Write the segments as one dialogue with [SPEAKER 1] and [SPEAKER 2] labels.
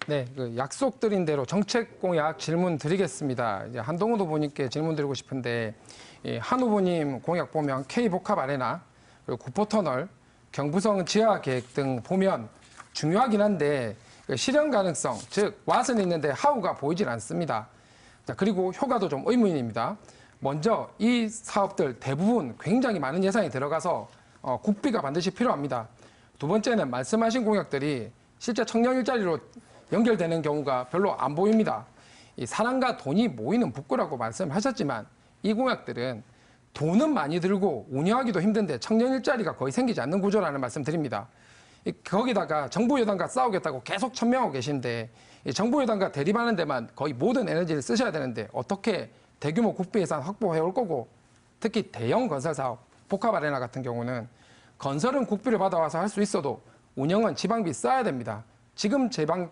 [SPEAKER 1] 네, 약속드린 대로 정책 공약 질문 드리겠습니다. 이제 한동훈 후보님께 질문 드리고 싶은데 한 후보님 공약 보면 K복합 아레나, 그리고 구포터널, 경부성 지하 계획 등 보면 중요하긴 한데 실현 가능성, 즉 왓은 있는데 하우가 보이질 않습니다. 자, 그리고 효과도 좀 의문입니다. 먼저 이 사업들 대부분 굉장히 많은 예산이 들어가서 국비가 반드시 필요합니다. 두 번째는 말씀하신 공약들이 실제 청년 일자리로 연결되는 경우가 별로 안 보입니다. 이 사람과 돈이 모이는 북구라고 말씀하셨지만 이 공약들은 돈은 많이 들고 운영하기도 힘든데 청년 일자리가 거의 생기지 않는 구조라는 말씀 드립니다. 거기다가 정부 여당과 싸우겠다고 계속 천명하고 계신데 정부 여당과 대립하는 데만 거의 모든 에너지를 쓰셔야 되는데 어떻게 대규모 국비 예산 확보해 올 거고, 특히 대형 건설 사업, 복합 아레나 같은 경우는 건설은 국비를 받아와서 할 수 있어도 운영은 지방비 써야 됩니다. 지금 지방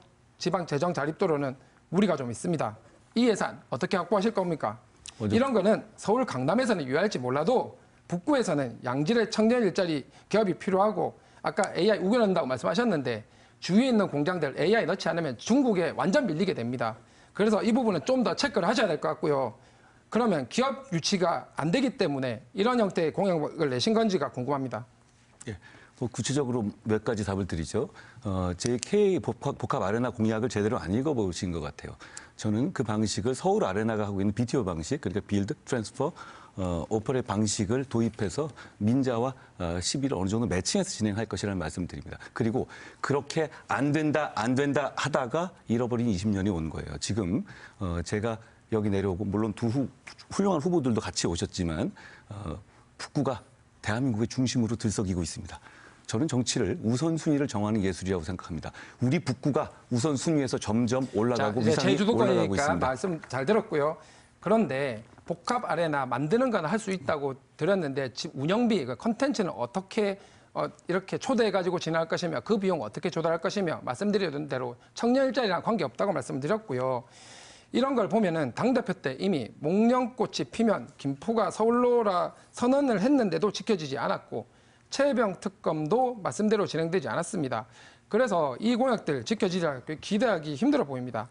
[SPEAKER 1] 재정 자립도로는 무리가 좀 있습니다. 이 예산 어떻게 확보하실 겁니까? 이런 거는 서울 강남에서는 유효할지 몰라도 북구에서는 양질의 청년 일자리 기업이 필요하고, 아까 AI 우겨낸다고 말씀하셨는데 주위에 있는 공장들 AI 넣지 않으면 중국에 완전 밀리게 됩니다. 그래서 이 부분은 좀 더 체크를 하셔야 될 것 같고요. 그러면 기업 유치가 안 되기 때문에 이런 형태의 공약을 내신 건지가 궁금합니다.
[SPEAKER 2] 예, 뭐 구체적으로 몇 가지 답을 드리죠. 제 K 복합 아레나 공약을 제대로 안 읽어보신 것 같아요. 저는 그 방식을 서울 아레나가 하고 있는 BTO 방식, 그러니까 빌드, 트랜스퍼, 오퍼레이트 방식을 도입해서 민자와 시비를 어느 정도 매칭해서 진행할 것이라는 말씀을 드립니다. 그리고 그렇게 안 된다 하다가 잃어버린 20년이 온 거예요. 지금 제가 여기 내려오고 물론 훌륭한 후보들도 같이 오셨지만 북구가 대한민국의 중심으로 들썩이고 있습니다. 저는 정치를 우선순위를 정하는 예술이라고 생각합니다. 우리 북구가 우선순위에서 점점 올라가고 위상이 올라가고 있습니다.
[SPEAKER 1] 말씀 잘 들었고요. 그런데 복합 아레나 만드는 건 할 수 있다고 드렸는데 운영비, 컨텐츠는 어떻게 이렇게 초대해가지고 진행할 것이며 그 비용 어떻게 조달할 것이며 말씀드린 대로 청년 일자리랑 관계없다고 말씀드렸고요. 이런 걸 보면은 당대표 때 이미 목련꽃이 피면 김포가 서울로라 선언을 했는데도 지켜지지 않았고 최혜병 특검도 말씀대로 진행되지 않았습니다. 그래서 이 공약들 지켜지리라 기대하기 힘들어 보입니다.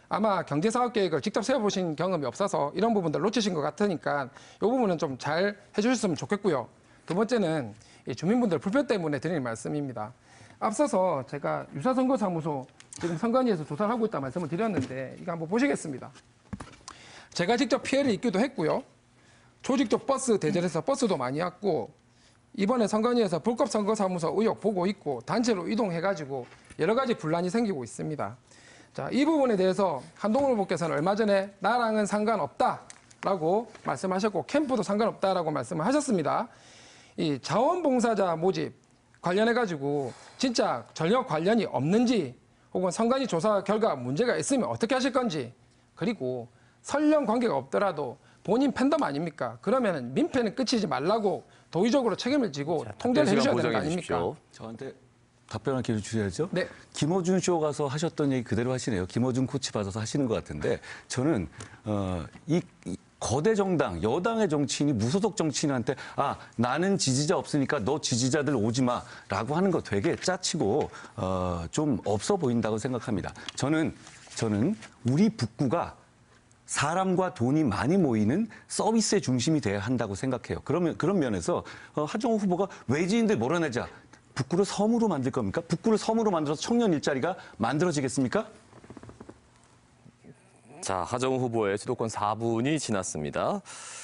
[SPEAKER 1] 아마 경제사업계획을 직접 세워보신 경험이 없어서 이런 부분들 놓치신 것 같으니까 이 부분은 좀 잘 해주셨으면 좋겠고요. 두 번째는 주민분들 불편 때문에 드리는 말씀입니다. 앞서서 제가 유사선거사무소 지금 선관위에서 조사를 하고 있다 말씀을 드렸는데 이거 한번 보시겠습니다. 제가 직접 피해를 입기도 했고요. 조직적 버스 대절에서 버스도 많이 왔고 이번에 선관위에서 불법 선거사무소 의혹 보고 있고 단체로 이동해가지고 여러 가지 분란이 생기고 있습니다. 자, 이 부분에 대해서 한동훈 후보께서는 얼마 전에 나랑은 상관없다라고 말씀하셨고 캠프도 상관없다라고 말씀을 하셨습니다. 이 자원봉사자 모집 관련해가지고 진짜 전혀 관련이 없는지 혹은 선관위 조사 결과 문제가 있으면 어떻게 하실 건지, 그리고 설령 관계가 없더라도 본인 팬덤 아닙니까? 그러면 민폐는 끝이지 말라고 도의적으로 책임을 지고 통제를 해주셔야 되는 거 아닙니까?
[SPEAKER 2] 저한테 답변할 기회를 주셔야죠.
[SPEAKER 1] 네.
[SPEAKER 2] 김어준 쇼 가서 하셨던 얘기 그대로 하시네요. 김어준 코치 받아서 하시는 것 같은데 저는 이 거대 정당, 여당의 정치인이 무소속 정치인한테 나는 지지자 없으니까 너 지지자들 오지 마라고 하는 거 되게 짜치고 좀 없어 보인다고 생각합니다. 저는 우리 북구가 사람과 돈이 많이 모이는 서비스의 중심이 돼야 한다고 생각해요. 그런 면에서 하정우 후보가 외지인들 몰아내자. 북구를 섬으로 만들 겁니까? 북구를 섬으로 만들어서 청년 일자리가 만들어지겠습니까?
[SPEAKER 3] 자, 하정우 후보의 주도권 4분이 지났습니다.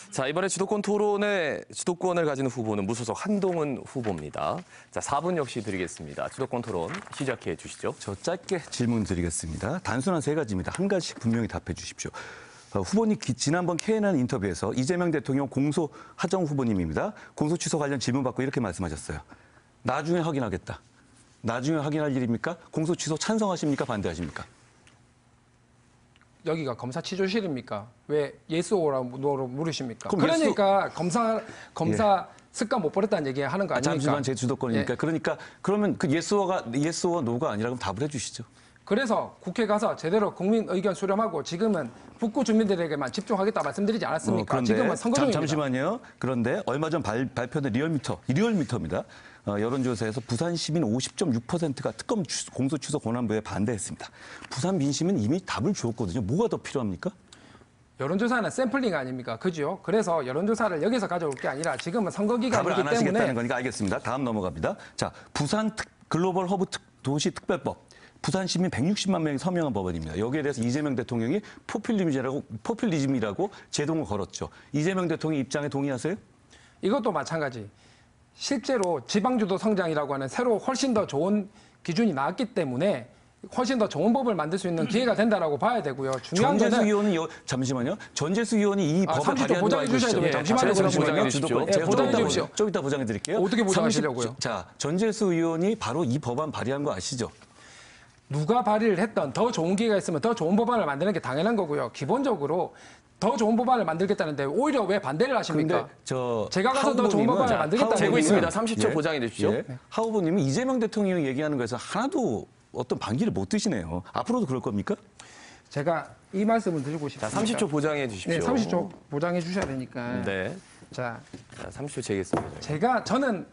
[SPEAKER 3] 자, 이번에 주도권 토론의 주도권을 가진 후보는 무소속 한동훈 후보입니다. 자, 4분 역시 드리겠습니다. 주도권 토론 시작해 주시죠.
[SPEAKER 2] 저 짧게 질문 드리겠습니다. 단순한 세 가지입니다. 한 가지씩 분명히 답해 주십시오. 후보님 지난번 KNN 인터뷰에서 이재명 대통령 공소 하정우 후보님입니다. 공소 취소 관련 질문 받고 이렇게 말씀하셨어요. 나중에 확인하겠다. 나중에 확인할 일입니까? 공소 취소 찬성하십니까? 반대하십니까?
[SPEAKER 1] 여기가 검사 취조실입니까? 왜 예스오라고 물으십니까? 그러니까 검사 습관 못 버렸다는 얘기 하는 거 아닙니까?
[SPEAKER 2] 잠시만 제 주도권이니까.
[SPEAKER 1] 예.
[SPEAKER 2] 그러면 그 예스와 노가 아니라 그럼 답을 해 주시죠.
[SPEAKER 1] 그래서 국회 가서 제대로 국민 의견 수렴하고 지금은 북구 주민들에게만 집중하겠다 말씀드리지 않았습니까?
[SPEAKER 2] 그런데
[SPEAKER 1] 지금은 선거 중입니다.
[SPEAKER 2] 잠시만요. 그런데 얼마 전 발표된 리얼미터입니다. 여론조사에서 부산 시민 50.6%가 특검 공소 취소 권한부에 반대했습니다. 부산 민심은 이미 답을 주었거든요. 뭐가 더 필요합니까?
[SPEAKER 1] 여론조사는 샘플링 아닙니까? 그죠? 그래서 여론조사를 여기서 가져올 게 아니라 지금은 선거
[SPEAKER 2] 답을
[SPEAKER 1] 기간이기
[SPEAKER 2] 안 하시겠다는
[SPEAKER 1] 때문에
[SPEAKER 2] 거니까 알겠습니다. 다음 넘어갑니다. 자, 부산 글로벌 허브 도시 특별법. 부산 시민 160만 명이 서명한 법안입니다. 여기에 대해서 이재명 대통령이 포퓰리즘이라고 제동을 걸었죠. 이재명 대통령 입장에 동의하세요?
[SPEAKER 1] 이것도 마찬가지. 실제로 지방주도 성장이라고 하는 새로 훨씬 더 좋은 기준이 나왔기 때문에 훨씬 더 좋은 법을 만들 수 있는 기회가 된다라고 봐야 되고요. 중요한
[SPEAKER 2] 전재수
[SPEAKER 1] 거는
[SPEAKER 2] 의원은 잠시만요. 전재수 의원이 이 법을
[SPEAKER 1] 30초
[SPEAKER 2] 발의한 거
[SPEAKER 1] 보장해
[SPEAKER 2] 알고
[SPEAKER 1] 주셔야죠.
[SPEAKER 2] 계시죠?
[SPEAKER 1] 잠시만요.
[SPEAKER 3] 그럼
[SPEAKER 1] 그러면
[SPEAKER 3] 보장해 주십시오.
[SPEAKER 2] 제가
[SPEAKER 1] 보장해
[SPEAKER 2] 좀 이따
[SPEAKER 1] 주십시오.
[SPEAKER 2] 좀 이따 보장해 드릴게요.
[SPEAKER 1] 어떻게 보장하시려고요?
[SPEAKER 2] 자, 전재수 의원이 바로 이 법안 발의한 거 아시죠?
[SPEAKER 1] 누가 발의를 했던 더 좋은 기회가 있으면 더 좋은 법안을 만드는 게 당연한 거고요. 기본적으로 더 좋은 법안을 만들겠다는데 오히려 왜 반대를 하십니까?
[SPEAKER 2] 근데
[SPEAKER 1] 제가 가서 더 좋은 법안을 만들겠다는
[SPEAKER 3] 재고
[SPEAKER 1] 얘기는
[SPEAKER 3] 있습니다. 30초 보장해 주십시오.
[SPEAKER 2] 하 후보님은 이재명 대통령이 얘기하는 거에서 하나도 어떤 반기를 못 드시네요. 앞으로도 그럴 겁니까?
[SPEAKER 1] 제가 이 말씀을 드리고
[SPEAKER 3] 자,
[SPEAKER 1] 싶습니다.
[SPEAKER 3] 30초 보장해 주십시오.
[SPEAKER 1] 네, 30초 보장해 주셔야 되니까.
[SPEAKER 3] 네.
[SPEAKER 1] 자,
[SPEAKER 3] 자, 30초 재겠습니다.
[SPEAKER 1] 저는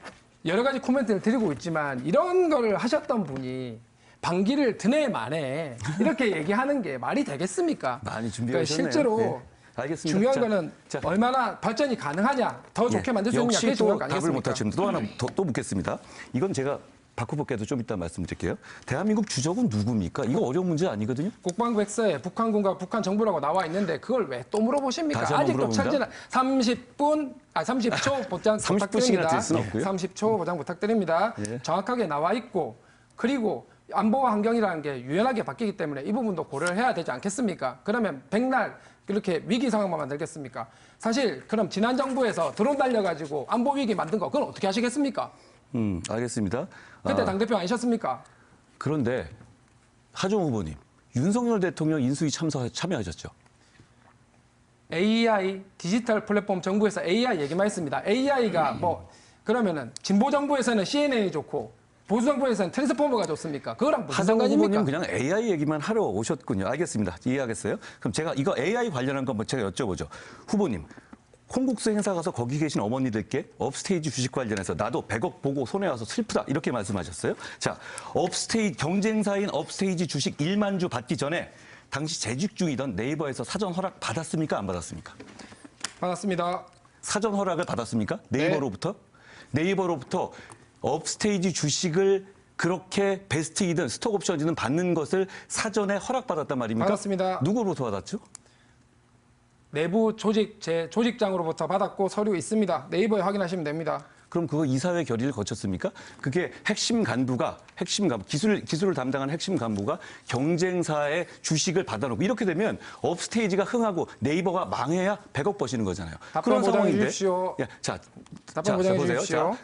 [SPEAKER 1] 여러 가지 코멘트를 드리고 있지만 이런 거를 하셨던 분이 반기를 드네 만에 이렇게 얘기하는 게 말이 되겠습니까?
[SPEAKER 2] 많이 준비하셨네요.
[SPEAKER 1] 실제로
[SPEAKER 2] 네. 알겠습니다.
[SPEAKER 1] 중요한
[SPEAKER 2] 자,
[SPEAKER 1] 거는
[SPEAKER 2] 자.
[SPEAKER 1] 얼마나 발전이 가능하냐, 더 좋게 만들 수 있느냐,
[SPEAKER 2] 역시
[SPEAKER 1] 그게 중요한 거
[SPEAKER 2] 또 답을
[SPEAKER 1] 아니겠습니까?
[SPEAKER 2] 못 하시는데 또 하나 또 묻겠습니다. 이건 제가 박 후보께도 좀 이따 말씀드릴게요. 대한민국 주적은 누굽니까? 이거 어려운 문제 아니거든요.
[SPEAKER 1] 국방부 엑서에 북한군과 북한 정부라고 나와 있는데 그걸 왜 또 물어보십니까?
[SPEAKER 2] 다시 한번
[SPEAKER 1] 아직도
[SPEAKER 2] 물어봅니다.
[SPEAKER 1] 철저한 30초 보장
[SPEAKER 2] 30분 시간
[SPEAKER 1] 부탁드립니다.
[SPEAKER 2] 드릴 수는 없고요.
[SPEAKER 1] 30초 보장 부탁드립니다.
[SPEAKER 2] 예.
[SPEAKER 1] 정확하게 나와 있고 그리고 안보와 환경이라는 게 유연하게 바뀌기 때문에 이 부분도 고려를 해야 되지 않겠습니까? 그러면 백날 이렇게 위기 상황만 만들겠습니까? 사실 그럼 지난 정부에서 드론 날려가지고 안보 위기 만든 거 그건 어떻게 하시겠습니까?
[SPEAKER 2] 알겠습니다.
[SPEAKER 1] 그때 당대표 아니셨습니까?
[SPEAKER 2] 그런데 하정우 후보님, 윤석열 대통령 인수위 참여하셨죠?
[SPEAKER 1] AI 디지털 플랫폼 정부에서 AI 얘기만 했습니다. AI가 그러면은 진보 정부에서는 CNN이 좋고 보수 정부에서는 트랜스포머가 좋습니까? 그거랑 무슨
[SPEAKER 2] 하정우
[SPEAKER 1] 상관입니까?
[SPEAKER 2] 후보님 그냥 AI 얘기만 하러 오셨군요. 알겠습니다. 이해하겠어요? 그럼 제가 이거 AI 관련한 거 제가 여쭤보죠. 후보님, 콩국수 행사 가서 거기 계신 어머니들께 업스테이지 주식 관련해서 나도 100억 보고 손해와서 슬프다 이렇게 말씀하셨어요. 자, 경쟁사인 업스테이지 주식 1만 주 받기 전에 당시 재직 중이던 네이버에서 사전 허락 받았습니까? 안 받았습니까?
[SPEAKER 1] 반갑습니다.
[SPEAKER 2] 사전 허락을 받았습니까? 네이버로부터? 네이버로부터 업스테이지 주식을 그렇게 베스트이든 스톡옵션이든 받는 것을 사전에 허락받았단 말입니까?
[SPEAKER 1] 받았습니다.
[SPEAKER 2] 누구로부터 받았죠?
[SPEAKER 1] 내부 제 조직장으로부터 받았고 서류 있습니다. 네이버에 확인하시면 됩니다.
[SPEAKER 2] 그럼 그거 이사회 결의를 거쳤습니까? 그게 핵심 간부, 기술을 담당하는 핵심 간부가 경쟁사의 주식을 받아놓고 이렇게 되면 업스테이지가 흥하고 네이버가 망해야 100억 버시는 거잖아요.
[SPEAKER 1] 답변 보장해 주십시오.
[SPEAKER 2] 야,
[SPEAKER 1] 답변 보장해
[SPEAKER 2] 보세요.
[SPEAKER 1] 주십시오.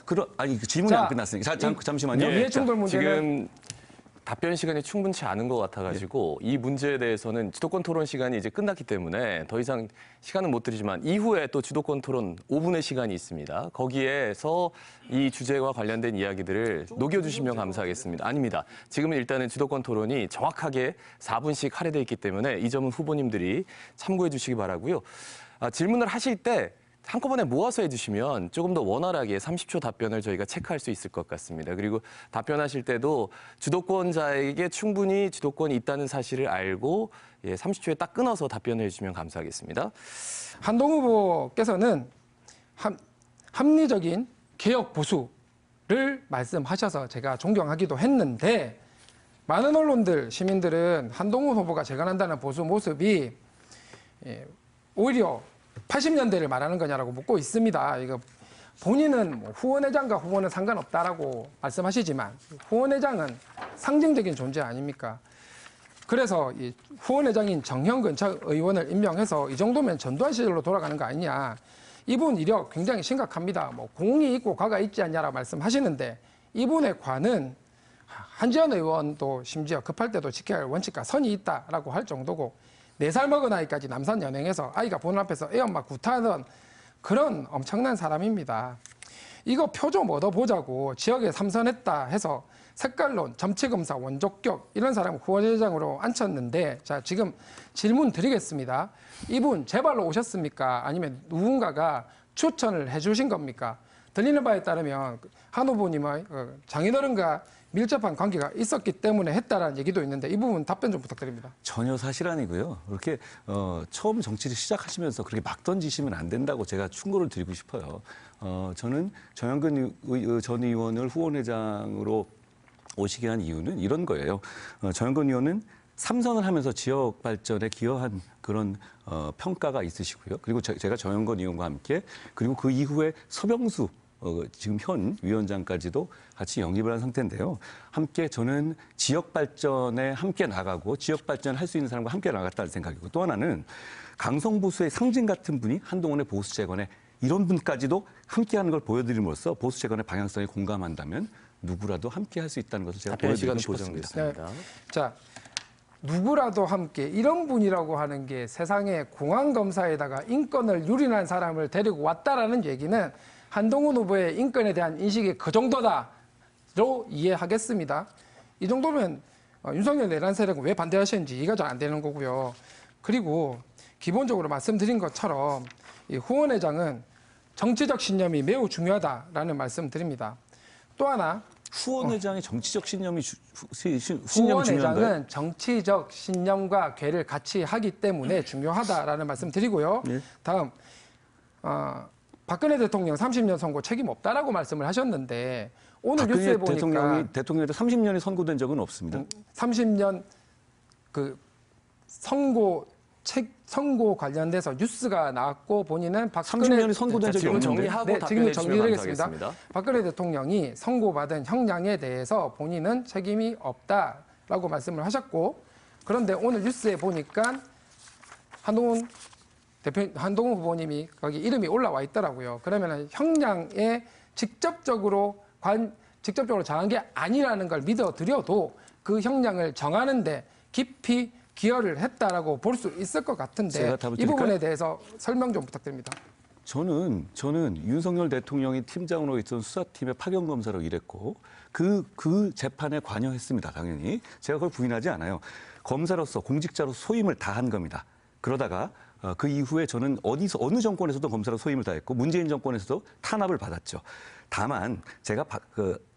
[SPEAKER 2] 질문이
[SPEAKER 1] 자,
[SPEAKER 2] 안 끝났으니까. 잠시만요.
[SPEAKER 1] 이해 충돌 문제는
[SPEAKER 3] 지금 답변 시간이 충분치 않은 것 같아가지고 이 문제에 대해서는 주도권 토론 시간이 이제 끝났기 때문에 더 이상 시간은 못 드리지만 이후에 또 주도권 토론 5분의 시간이 있습니다. 거기에서 이 주제와 관련된 이야기들을 녹여주시면 감사하겠습니다. 아닙니다. 지금은 일단은 주도권 토론이 정확하게 4분씩 할애돼 있기 때문에 이 점은 후보님들이 참고해 주시기 바라고요. 질문을 하실 때 한꺼번에 모아서 해주시면 조금 더 원활하게 30초 답변을 저희가 체크할 수 있을 것 같습니다. 그리고 답변하실 때도 주도권자에게 충분히 주도권이 있다는 사실을 알고 30초에 딱 끊어서 답변을 해주시면 감사하겠습니다.
[SPEAKER 1] 한동 후보께서는 합리적인 개혁 보수를 말씀하셔서 제가 존경하기도 했는데 많은 언론들, 시민들은 한동훈 후보가 재건한다는 보수 모습이 오히려 80년대를 말하는 거냐라고 묻고 있습니다. 이거 본인은 후원회장과 후보는 상관없다라고 말씀하시지만 후원회장은 상징적인 존재 아닙니까? 그래서 이 후원회장인 정형근 전 의원을 임명해서 이 정도면 전두환 시절로 돌아가는 거 아니냐. 이분 이력 굉장히 심각합니다. 공이 있고 과가 있지 않냐라고 말씀하시는데 이분의 과는 한지원 의원도 심지어 급할 때도 지켜야 할 원칙과 선이 있다라고 할 정도고 4살 먹은 아이까지 남산 연행해서 아이가 보는 앞에서 애엄마 구타하던 그런 엄청난 사람입니다. 이거 표 좀 얻어보자고 지역에 삼선했다 해서 색깔론, 점치검사, 원족격 이런 사람 후원회장으로 앉혔는데 자 지금 질문 드리겠습니다. 이분 재발로 오셨습니까? 아니면 누군가가 추천을 해주신 겁니까? 들리는 바에 따르면 한 후보님의 장인어른과 밀접한 관계가 있었기 때문에 했다라는 얘기도 있는데 이 부분 답변 좀 부탁드립니다.
[SPEAKER 2] 전혀 사실 아니고요. 그렇게 처음 정치를 시작하시면서 그렇게 막 던지시면 안 된다고 제가 충고를 드리고 싶어요. 저는 정영근 전 의원을 후원회장으로 오시게 한 이유는 이런 거예요. 정영근 의원은 3선을 하면서 지역 발전에 기여한 그런 평가가 있으시고요. 그리고 제가 정영근 의원과 함께 그리고 그 이후에 서병수 지금 현 위원장까지도 같이 영입을 한 상태인데요. 함께 저는 지역 발전에 함께 나가고 지역 발전을 할 수 있는 사람과 함께 나갔다는 생각이고 또 하나는 강성보수의 상징 같은 분이 한동훈의 보수 재건에 이런 분까지도 함께하는 걸 보여드림으로써 보수 재건의 방향성에 공감한다면 누구라도 함께 할 수 있다는 것을 제가
[SPEAKER 3] 답변
[SPEAKER 2] 보여드리고
[SPEAKER 3] 시간
[SPEAKER 2] 싶었습니다.
[SPEAKER 3] 보장됐습니다.
[SPEAKER 1] 자, 누구라도 함께 이런 분이라고 하는 게 세상에 공안검사에다가 인권을 유린한 사람을 데리고 왔다라는 얘기는 한동훈 후보의 인권에 대한 인식이 그 정도다로 이해하겠습니다. 이 정도면 윤석열 내란 세력은 왜 반대하시는지 이해가 잘 안 되는 거고요. 그리고 기본적으로 말씀드린 것처럼 이 후원회장은 정치적 신념이 매우 중요하다라는 말씀드립니다. 또 하나
[SPEAKER 2] 후원회장의 정치적 신념이 중요한가요?
[SPEAKER 1] 후원회장은 정치적 신념과 궤를 같이 하기 때문에 중요하다라는 말씀 드리고요.
[SPEAKER 2] 네.
[SPEAKER 1] 다음 박근혜 대통령 30년 선고 책임 없다라고 말씀을 하셨는데 오늘 뉴스에 보니까
[SPEAKER 2] 대통령이 30년이 선고된 적은 없습니다.
[SPEAKER 1] 30년 그 선고 관련돼서 뉴스가 나왔고 본인은 박근혜
[SPEAKER 2] 30년이 선고된 적이
[SPEAKER 3] 지금
[SPEAKER 2] 없는데.
[SPEAKER 3] 정리하고
[SPEAKER 1] 네,
[SPEAKER 3] 답변해
[SPEAKER 1] 지금
[SPEAKER 3] 주시면
[SPEAKER 1] 정리드리겠습니다.
[SPEAKER 3] 감사하겠습니다.
[SPEAKER 1] 박근혜 대통령이 선고받은 형량에 대해서 본인은 책임이 없다라고 말씀을 하셨고 그런데 오늘 뉴스에 보니까 한동훈 후보님이 거기 이름이 올라와 있더라고요. 그러면 형량에 직접적으로 정한 게 아니라는 걸 믿어드려도 그 형량을 정하는데 깊이 기여를 했다라고 볼 수 있을 것 같은데
[SPEAKER 2] 제가 답을
[SPEAKER 1] 이 부분에
[SPEAKER 2] 드릴까요?
[SPEAKER 1] 대해서 설명 좀 부탁드립니다.
[SPEAKER 2] 저는 윤석열 대통령이 팀장으로 있던 수사팀의 파견 검사로 일했고 그 재판에 관여했습니다. 당연히 제가 그걸 부인하지 않아요. 검사로서 공직자로 소임을 다한 겁니다. 그러다가 그 이후에 저는 어느 정권에서도 검사로 소임을 다했고 문재인 정권에서도 탄압을 받았죠. 다만 제가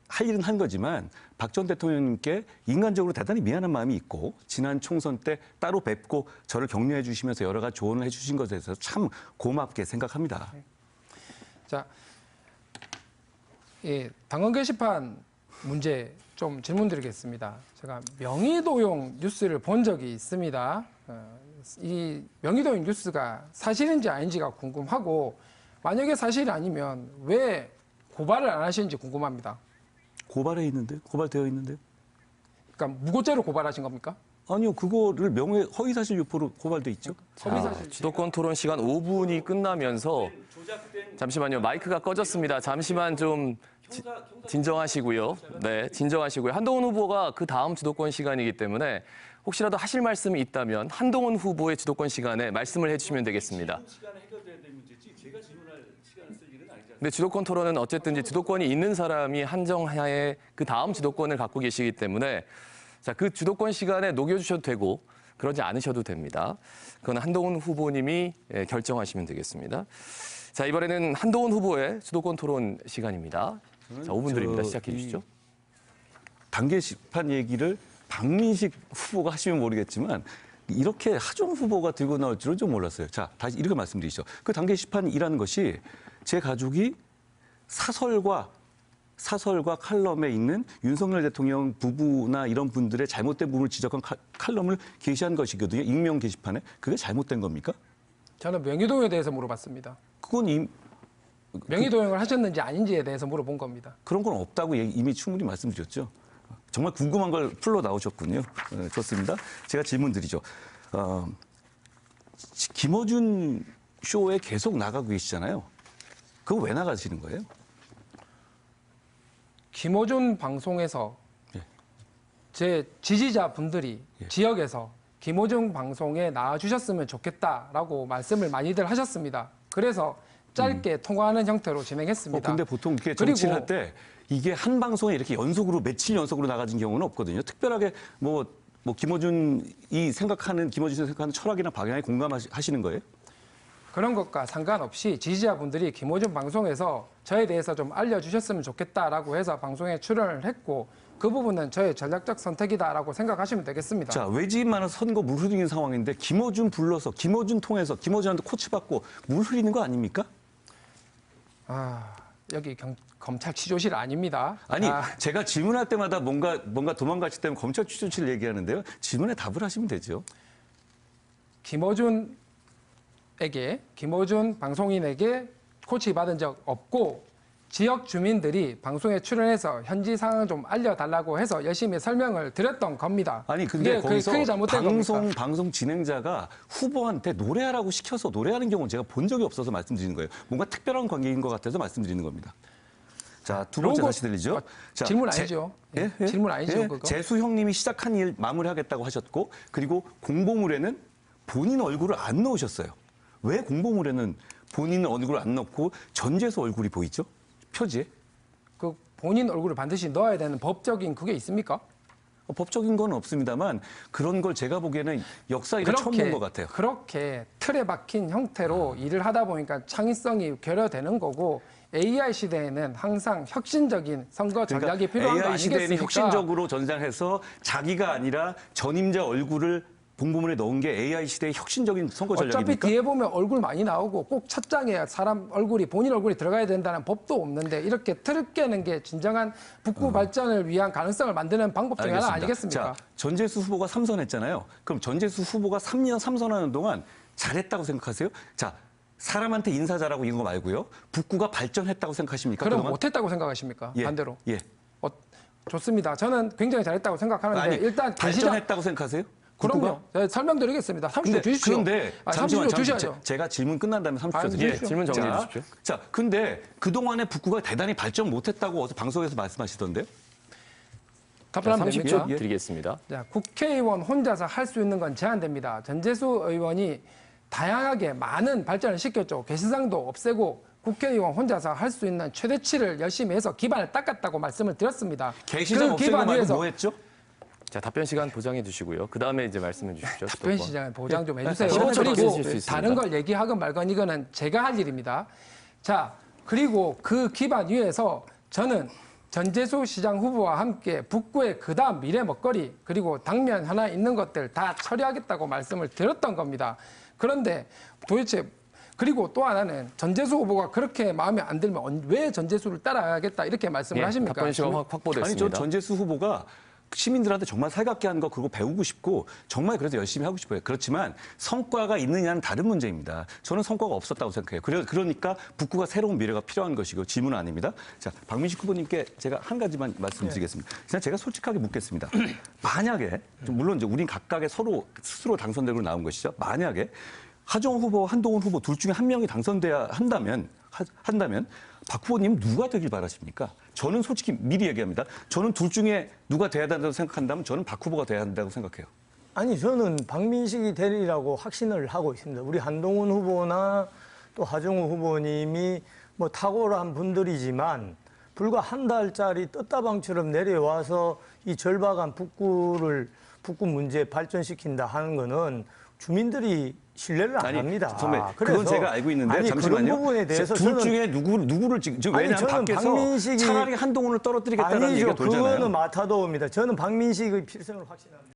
[SPEAKER 2] 할 일은 한 거지만 박 전 대통령님께 인간적으로 대단히 미안한 마음이 있고 지난 총선 때 따로 뵙고 저를 격려해 주시면서 여러 가지 조언을 해 주신 것에 대해서 참 고맙게 생각합니다.
[SPEAKER 1] 자, 당원 게시판 문제 좀 질문드리겠습니다. 제가 명의도용 뉴스를 본 적이 있습니다. 이 명의도용 뉴스가 사실인지 아닌지가 궁금하고 만약에 사실이 아니면 왜 고발을 안 하시는지 궁금합니다. 고발되어 있는데요. 그러니까 무고죄로 고발하신 겁니까?
[SPEAKER 2] 아니요, 그거를 허위사실 유포로 고발돼 있죠.
[SPEAKER 3] 주도권 토론 시간 5분이 끝나면서 잠시만요. 마이크가 꺼졌습니다. 잠시만 좀 진정하시고요. 네, 진정하시고요. 한동훈 후보가 그 다음 주도권 시간이기 때문에 혹시라도 하실 말씀이 있다면 한동훈 후보의 주도권 시간에 말씀을 해주시면 되겠습니다. 근데 주도권 토론은 어쨌든지 주도권이 있는 사람이 한정하에 그 다음 주도권을 갖고 계시기 때문에 자, 그 주도권 시간에 녹여주셔도 되고 그러지 않으셔도 됩니다. 그건 한동훈 후보님이 결정하시면 되겠습니다. 자, 이번에는 한동훈 후보의 주도권 토론 시간입니다. 자, 5분 드립니다. 시작해 주시죠.
[SPEAKER 2] 단계 시판 얘기를 박민식 후보가 하시면 모르겠지만 이렇게 하종 후보가 들고 나올 줄은 좀 몰랐어요. 자, 다시 이렇게 말씀드리죠. 그 단계 시판이라는 것이 제 가족이 사설과 칼럼에 있는 윤석열 대통령 부부나 이런 분들의 잘못된 부분을 지적한 칼럼을 게시한 것이거든요. 익명 게시판에. 그게 잘못된 겁니까?
[SPEAKER 1] 저는 명의도용에 대해서 물어봤습니다.
[SPEAKER 2] 그건
[SPEAKER 1] 명의도용을 하셨는지 아닌지에 대해서 물어본 겁니다.
[SPEAKER 2] 그런 건 없다고 이미 충분히 말씀드렸죠. 정말 궁금한 걸 풀러 나오셨군요. 좋습니다. 제가 질문 드리죠. 김어준 쇼에 계속 나가고 계시잖아요. 그거 왜 나가시는 거예요?
[SPEAKER 1] 김어준 방송에서 제 지지자분들이 지역에서 김어준 방송에 나와주셨으면 좋겠다라고 말씀을 많이들 하셨습니다. 그래서 짧게 통화하는 형태로 진행했습니다.
[SPEAKER 2] 근데 보통 이렇게 정치를 할 때 이게 한 방송에 이렇게 연속으로 며칠 연속으로 나가진 경우는 없거든요. 특별하게 김어준이 생각하는 철학이나 방향에 공감하시는 거예요?
[SPEAKER 1] 그런 것과 상관없이 지지자분들이 김호준 방송에서 저에 대해서 좀 알려주셨으면 좋겠다라고 해서 방송에 출연을 했고 그 부분은 저의 전략적 선택이다라고 생각하시면 되겠습니다.
[SPEAKER 2] 자, 외지인 많은 선거 물 흐리는 상황인데 김어준 불러서 김어준 통해서 김어준한테 코치받고 물 흐리는 거 아닙니까?
[SPEAKER 1] 여기 검찰 취조실 아닙니다.
[SPEAKER 2] 아니, 제가 질문할 때마다 뭔가 도망가실 때면 검찰 취조실 얘기하는데요. 질문에 답을 하시면 되죠.
[SPEAKER 1] 김어준 방송인에게 코치 받은 적 없고 지역 주민들이 방송에 출연해서 현지 상황을 좀 알려달라고 해서 열심히 설명을 드렸던 겁니다.
[SPEAKER 2] 아니 근데 거기서
[SPEAKER 1] 크게 잘못된 겁니까?
[SPEAKER 2] 방송 진행자가 후보한테 노래하라고 시켜서 노래하는 경우는 제가 본 적이 없어서 말씀드리는 거예요. 뭔가 특별한 관계인 것 같아서 말씀드리는 겁니다. 자, 두 번째 다시 들리죠? 자,
[SPEAKER 1] 질문 아니죠? 질문 아니죠, 그거?
[SPEAKER 2] 재수 형님이 시작한 일 마무리하겠다고 하셨고 그리고 공보물에는 본인 얼굴을 안 넣으셨어요. 왜 공보물에는 본인 얼굴을 안 넣고 전재수 얼굴이 보이죠? 표지에?
[SPEAKER 1] 그 본인 얼굴을 반드시 넣어야 되는 법적인 그게 있습니까?
[SPEAKER 2] 법적인 건 없습니다만 그런 걸 제가 보기에는 역사에서 처음 본 것 같아요.
[SPEAKER 1] 그렇게 틀에 박힌 형태로 일을 하다 보니까 창의성이 결여되는 거고 AI 시대에는 항상 혁신적인 선거 전략이 필요한 거
[SPEAKER 2] AI 시대에는
[SPEAKER 1] 아니겠습니까?
[SPEAKER 2] 혁신적으로 전략해서 자기가 아니라 전임자 얼굴을 공보물에 넣은 게 AI 시대의 혁신적인 선거
[SPEAKER 1] 어차피
[SPEAKER 2] 전략입니까?
[SPEAKER 1] 뒤에 보면 얼굴 많이 나오고 꼭 첫 장에 사람 얼굴이 본인 얼굴이 들어가야 된다는 법도 없는데 이렇게 틀을 깨는 게 진정한 북부 발전을 위한 가능성을 만드는 방법 중에 하나 아니겠습니까?
[SPEAKER 2] 자, 전재수 후보가 3선했잖아요. 그럼 전재수 후보가 3년 3선하는 동안 잘했다고 생각하세요? 자, 사람한테 인사 잘하고 이런 거 말고요. 북구가 발전했다고 생각하십니까?
[SPEAKER 1] 그럼
[SPEAKER 2] 그동안?
[SPEAKER 1] 못했다고 생각하십니까?
[SPEAKER 2] 예,
[SPEAKER 1] 반대로.
[SPEAKER 2] 예.
[SPEAKER 1] 좋습니다. 저는 굉장히 잘했다고 생각하는데
[SPEAKER 2] 아니,
[SPEAKER 1] 일단
[SPEAKER 2] 발전했다고 생각하세요? 북구가?
[SPEAKER 1] 그럼요. 네, 설명드리겠습니다. 30초 주십시오.
[SPEAKER 2] 그런데
[SPEAKER 1] 30초 주셔야죠.
[SPEAKER 2] 제가 질문 끝난 다음에 30초 드릴게요.
[SPEAKER 3] 예, 질문 정리해 주십시오.
[SPEAKER 2] 자, 근데 그동안에 북구가 대단히 발전 못했다고 어서 방송에서 말씀하시던데요?
[SPEAKER 1] 답변하면
[SPEAKER 3] 30초
[SPEAKER 1] 됩니까?
[SPEAKER 3] 드리겠습니다.
[SPEAKER 1] 자, 국회의원 혼자서 할 수 있는 건 제한됩니다. 전재수 의원이 다양하게 많은 발전을 시켰죠. 개시상도 없애고 국회의원 혼자서 할 수 있는 최대치를 열심히 해서 기반을 닦았다고 말씀을 드렸습니다.
[SPEAKER 2] 개시장 없애고 말고 뭐 했죠?
[SPEAKER 3] 자, 답변 시간 보장해 주시고요. 그다음에 이제 말씀해 주십시오.
[SPEAKER 1] 답변
[SPEAKER 3] 수도권.
[SPEAKER 1] 시장을 보장 좀 해주세요.
[SPEAKER 3] 15초
[SPEAKER 1] 그리고
[SPEAKER 3] 드리실 수 있습니다.
[SPEAKER 1] 다른 걸 얘기하건 말건 이거는 제가 할 일입니다. 자, 그리고 그 기반 위에서 저는 전재수 시장 후보와 함께 북구의 그다음 미래 먹거리 그리고 당면 하나 있는 것들 다 처리하겠다고 말씀을 드렸던 겁니다. 그런데 도대체 그리고 또 하나는 전재수 후보가 그렇게 마음에 안 들면 왜 전재수를 따라가겠다 이렇게 말씀을 하십니까?
[SPEAKER 3] 답변 시간 확보됐습니다.
[SPEAKER 2] 아니, 저 전재수 후보가 시민들한테 정말 살갑게 하는 거 그거 배우고 싶고 정말 그래서 열심히 하고 싶어요. 그렇지만 성과가 있느냐는 다른 문제입니다. 저는 성과가 없었다고 생각해요. 그러니까 북구가 새로운 미래가 필요한 것이고 질문은 아닙니다. 자, 박민식 후보님께 제가 한 가지만 말씀드리겠습니다. 그냥 제가 솔직하게 묻겠습니다. 만약에 물론 이제 우린 각각의 서로 스스로 당선되고 나온 것이죠. 만약에 하정우 후보, 한동훈 후보 둘 중에 한 명이 당선돼야 한다면 박 후보님 누가 되길 바라십니까? 저는 솔직히 미리 얘기합니다. 저는 둘 중에 누가 돼야 된다고 생각한다면 저는 박 후보가 돼야 한다고 생각해요.
[SPEAKER 4] 아니 저는 박민식이 되리라고 확신을 하고 있습니다. 우리 한동훈 후보나 또 하정우 후보님이 뭐 탁월한 분들이지만 불과 한 달짜리 떴다방처럼 내려와서 이 절박한 북구 문제 발전시킨다 하는 거는 주민들이 신뢰를 안 합니다.
[SPEAKER 2] 선배, 그건 제가 알고 있는데
[SPEAKER 4] 아니,
[SPEAKER 2] 잠시만요.
[SPEAKER 4] 그런 부분에 대해서
[SPEAKER 2] 둘 중에 누구를 지금
[SPEAKER 4] 아니,
[SPEAKER 2] 왜냐하면
[SPEAKER 4] 저는
[SPEAKER 2] 밖에서 차라리 한동훈을 떨어뜨리겠다는
[SPEAKER 4] 아니죠.
[SPEAKER 2] 얘기가 돌잖아요.
[SPEAKER 4] 그거는 마타도입니다. 저는 박민식의 필승을 확신합니다.